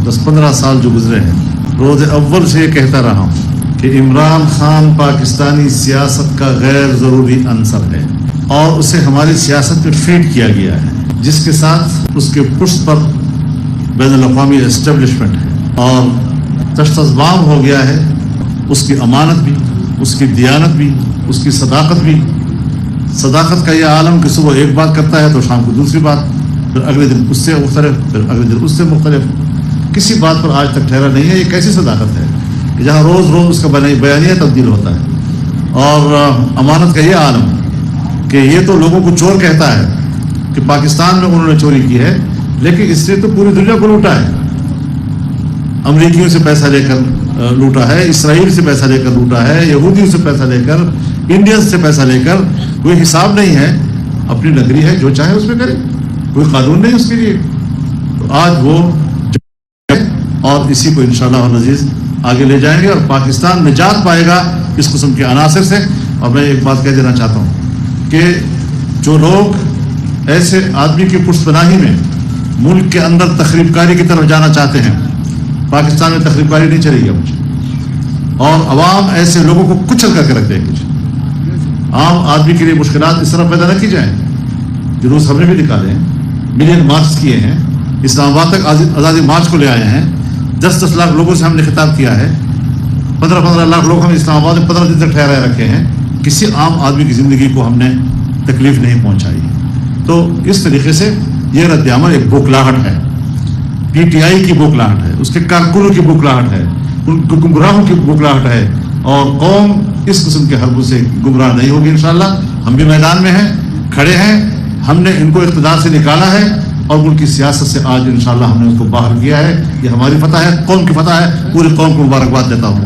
10-15 साल जो गुजरे हैं, रोज़ अव्वल से ये कहता रहा हूँ कि इमरान खान पाकिस्तानी सियासत का गैर ज़रूरी अंसर है और उसे हमारी सियासत में फीड किया गया है, जिसके साथ उसके पुष्ट पर बैनुल-अक़वामी एस्टेब्लिशमेंट है और तश्तज़बाम हो गया है उसकी अमानत भी, उसकी दियानत भी, उसकी सदाकत भी। सदाकत का यह आलम कि सुबह एक बात करता है तो शाम को दूसरी बात, फिर अगले दिन उससे मुख्तलिफ, फिर अगले दिन उससे मुख्तलिफ, किसी बात पर आज तक ठहरा नहीं है। ये कैसी सदाकत है कि जहाँ रोज़ रोज़ उसका बयानिया तब्दील होता है। और अमानत का ये आलम कि ये तो लोगों को चोर कहता है कि पाकिस्तान में उन्होंने चोरी की है, लेकिन इसने तो पूरी दुनिया को लूटा है। अमरीकियों से पैसा लेकर लूटा है, इसराइल से पैसा लेकर लूटा है, यहूदियों से पैसा लेकर, इंडियंस से पैसा लेकर। कोई हिसाब नहीं है, अपनी नगरी है, जो चाहे उसमें करे, कोई कानून नहीं उसके लिए। तो आज वो और इसी को इंशाअल्लाह अज़ीज़ आगे ले जाएंगे और पाकिस्तान निजात पाएगा इस किस्म के अनासर से। और मैं एक बात कह देना चाहता हूँ कि जो लोग ऐसे आदमी की पुष्तपनाही में मुल्क के अंदर तखरीबकारी की तरफ जाना चाहते हैं, पाकिस्तान में तखरीबकारी नहीं चलेगी मुझे, और अवाम ऐसे लोगों को कुचल करके रख देंगे। आम आदमी के लिए मुश्किलात इस तरह पैदा न की जाए। जुलूस हमने भी निकाले हैं, मिलियन मार्च किए हैं, इस्लामाबाद तक आज़ादी मार्च को ले आए हैं, 10-10 लाख लोगों से हमने खिताब किया है, 15-15 लाख लोग हम इस्लामाबाद में 15 दिन तक ठहराए रखे हैं। किसी आम आदमी की ज़िंदगी को हमने तकलीफ नहीं पहुँचाई। तो इस तरीके से ये रद्द-ए-अमल एक बौखलाहट है, PTI की बौखलाहट है, उसके कारकुनों की बौखलाहट है, उन गुमराहों की बौखलाहट है। और कौम इस किस्म के हरबों से गुमराह नहीं होगी इंशाअल्लाह। हम भी मैदान में हैं, खड़े हैं, हमने इनको इक़्तिदार से निकाला है और मुल्क की सियासत से आज इंशाअल्लाह हमने उसको बाहर किया है। ये हमारी फतह है, कौम की फतह है, पूरी कौम को मुबारकबाद देता हूँ।